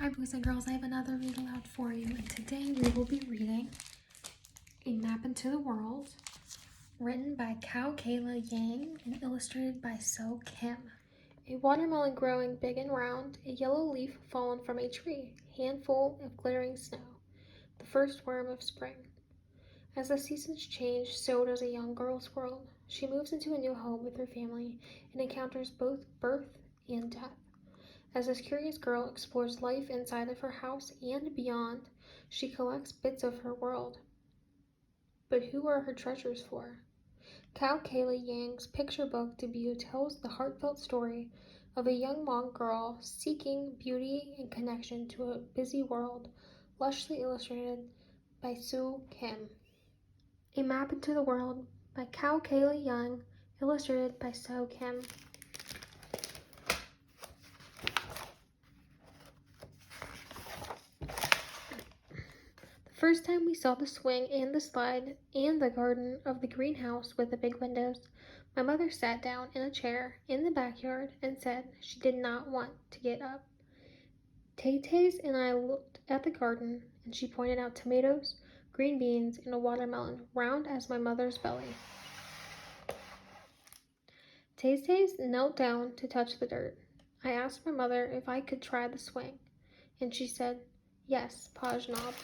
Hi boys and girls, I have another read aloud for you, and today we will be reading A Map into the World, written by Kayla Yang and illustrated by So Kim. A watermelon growing big and round, a yellow leaf fallen from a tree, handful of glittering snow, the first worm of spring. As the seasons change, so does a young girl's world. She moves into a new home with her family and encounters both birth and death. As this curious girl explores life inside of her house and beyond, she collects bits of her world. But who are her treasures for? Kayla Yang's picture book debut tells the heartfelt story of a young Hmong girl seeking beauty and connection to a busy world, lushly illustrated by Sue Kim. A Map into the World by Kayla Yang, illustrated by So Kim. First time we saw the swing and the slide and the garden of the greenhouse with the big windows, my mother sat down in a chair in the backyard and said she did not want to get up. Tay-Tays and I looked at the garden, and she pointed out tomatoes, green beans, and a watermelon, round as my mother's belly. Tay-Tays knelt down to touch the dirt. I asked my mother if I could try the swing, and she said, "Yes, Pajnob."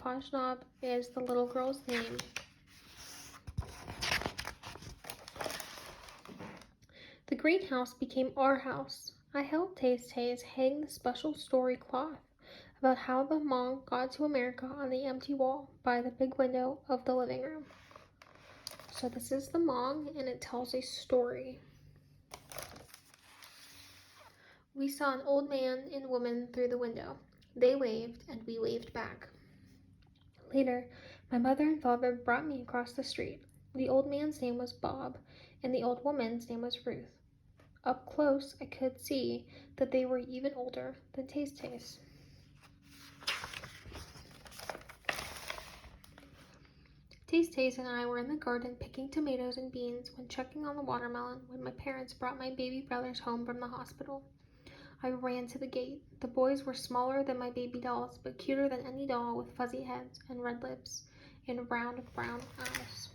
Pajnob is the little girl's name. The greenhouse became our house. I helped Tay-Tays hang the special story cloth about how the Hmong got to America on the empty wall by the big window of the living room. So this is the Hmong, and it tells a story. We saw an old man and woman through the window. They waved, and we waved back. Later, my mother and father brought me across the street. The old man's name was Bob, and the old woman's name was Ruth. Up close, I could see that they were even older than Tay-Tays. Tay-Tays and I were in the garden picking tomatoes and beans when checking on the watermelon when my parents brought my baby brothers home from the hospital. I ran to the gate. The boys were smaller than my baby dolls, but cuter than any doll with fuzzy heads and red lips and round brown eyes.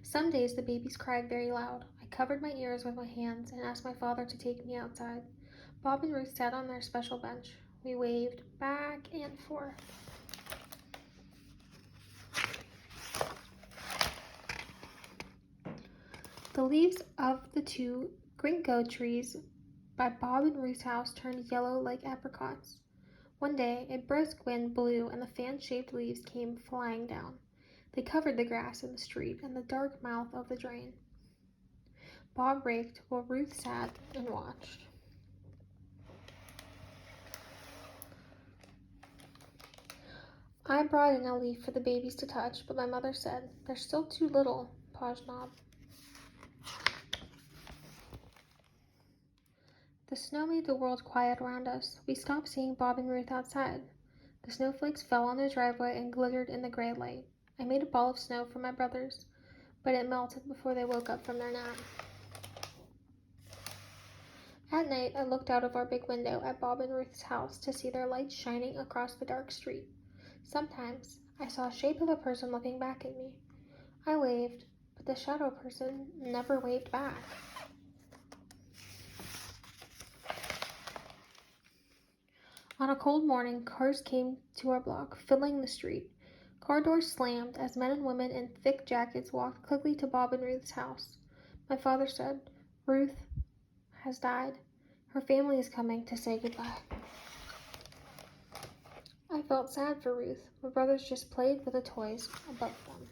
Some days the babies cried very loud. I covered my ears with my hands and asked my father to take me outside. Bob and Ruth sat on their special bench. We waved back and forth. The leaves of the two ginkgo trees by Bob and Ruth's house turned yellow like apricots. One day, a brisk wind blew and the fan-shaped leaves came flying down. They covered the grass in the street and the dark mouth of the drain. Bob raked while Ruth sat and watched. I brought in a leaf for the babies to touch, but my mother said, "They're still too little, Pajnob." The snow made the world quiet around us. We stopped seeing Bob and Ruth outside. The snowflakes fell on their driveway and glittered in the gray light. I made a ball of snow for my brothers, but it melted before they woke up from their nap. At night, I looked out of our big window at Bob and Ruth's house to see their lights shining across the dark street. Sometimes, I saw a shape of a person looking back at me. I waved, but the shadow person never waved back. On a cold morning, cars came to our block, filling the street. Car doors slammed as men and women in thick jackets walked quickly to Bob and Ruth's house. My father said, "Ruth has died. Her family is coming to say goodbye." I felt sad for Ruth. My brothers just played with the toys above them.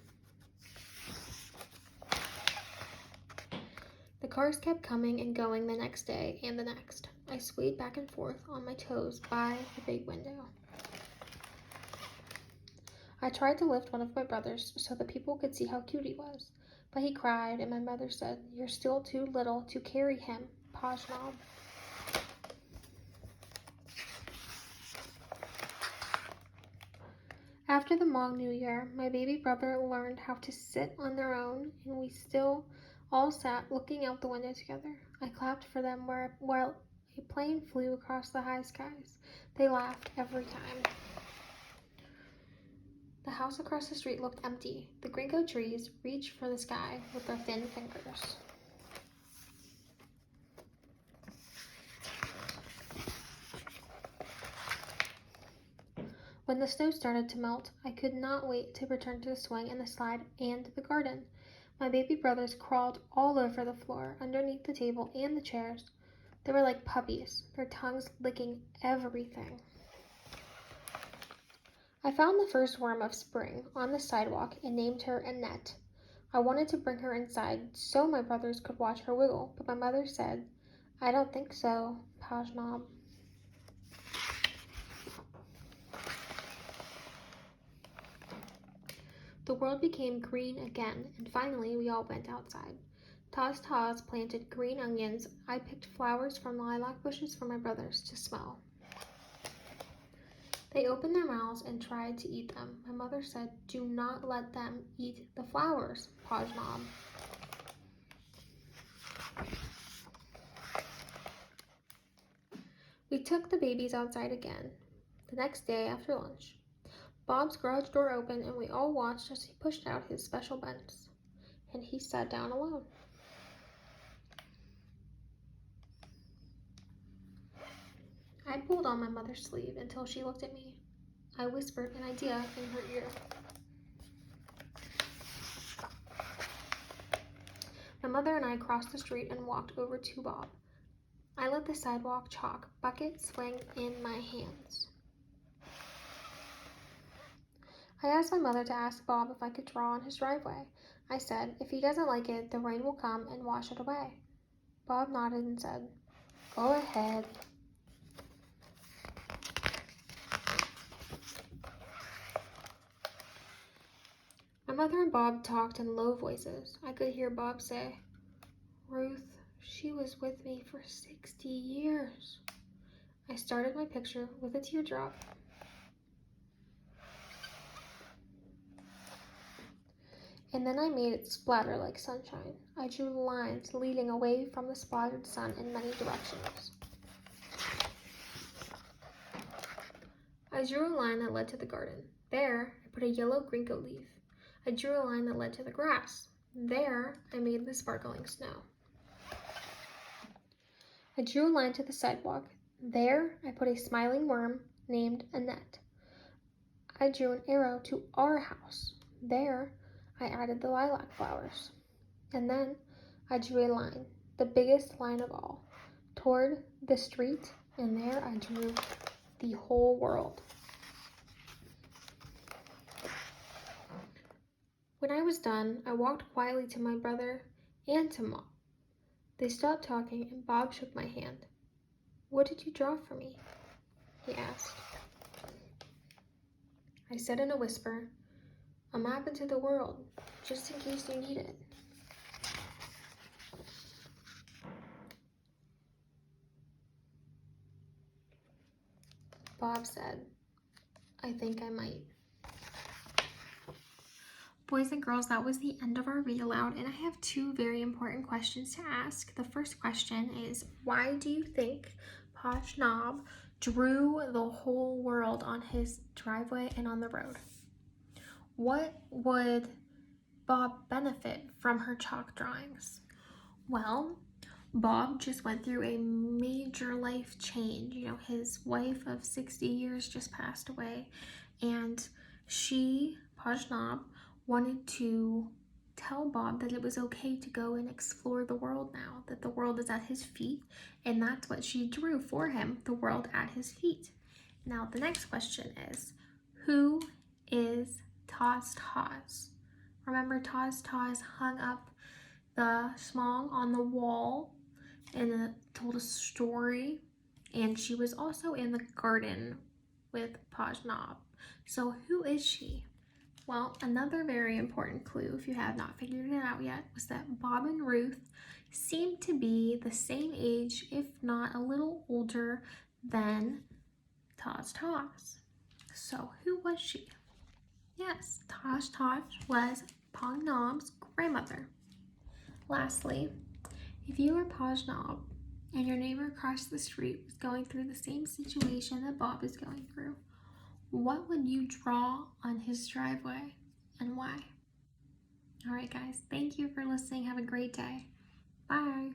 The cars kept coming and going the next day and the next. I swayed back and forth on my toes by the big window. I tried to lift one of my brothers so the people could see how cute he was, but he cried and my mother said, "You're still too little to carry him, Pajnob." After the Hmong New Year, my baby brother learned how to sit on their own, and we still all sat looking out the window together. I clapped for them while a plane flew across the high skies. They laughed every time. The house across the street looked empty. The gringo trees reached for the sky with their thin fingers. When the snow started to melt, I could not wait to return to the swing and the slide and the garden. My baby brothers crawled all over the floor, underneath the table and the chairs. They were like puppies, their tongues licking everything. I found the first worm of spring on the sidewalk and named her Annette. I wanted to bring her inside so my brothers could watch her wiggle, but my mother said, "I don't think so, Pajnob." The world became green again, and finally we all went outside. Taz planted green onions. I picked flowers from lilac bushes for my brothers to smell. They opened their mouths and tried to eat them. My mother said, "Do not let them eat the flowers, Pajnob." We took the babies outside again the next day after lunch. Bob's garage door opened and we all watched as he pushed out his special bench, and he sat down alone. I pulled on my mother's sleeve until she looked at me. I whispered an idea in her ear. My mother and I crossed the street and walked over to Bob. I let the sidewalk chalk bucket swing in my hands. I asked my mother to ask Bob if I could draw on his driveway. I said, "If he doesn't like it, the rain will come and wash it away." Bob nodded and said, "Go ahead." My mother and Bob talked in low voices. I could hear Bob say, "Ruth, she was with me for 60 years. I started my picture with a teardrop. And then I made it splatter like sunshine. I drew lines leading away from the splattered sun in many directions. I drew a line that led to the garden. There, I put a yellow gringo leaf. I drew a line that led to the grass. There, I made the sparkling snow. I drew a line to the sidewalk. There, I put a smiling worm named Annette. I drew an arrow to our house. There, I added the lilac flowers. And then I drew a line, the biggest line of all, toward the street, and there I drew the whole world. When I was done, I walked quietly to my brother and to Mom. They stopped talking and Bob shook my hand. "What did you draw for me?" he asked. I said in a whisper, "A map into the world, just in case you need it." Bob said, "I think I might." Boys and girls, that was the end of our read aloud, and I have two very important questions to ask. The first question is, why do you think Pajnob drew the whole world on his driveway and on the road? What would Bob benefit from her chalk drawings? Well, Bob just went through a major life change. His wife of 60 years just passed away, and she, Pajnob, wanted to tell Bob that it was okay to go and explore the world now, that the world is at his feet, and that's what she drew for him, the world at his feet. Now, the next question is, who is Taz? Remember, Taz hung up the song on the wall and it told a story, and she was also in the garden with Pajnob. So who is she? Well, another very important clue, if you have not figured it out yet, was that Bob and Ruth seemed to be the same age, if not a little older than Taz. So who was she? Yes, Taz was Pajnob's grandmother. Lastly, if you were Pajnob and your neighbor across the street was going through the same situation that Bob is going through, what would you draw on his driveway and why? All right, guys, thank you for listening. Have a great day. Bye.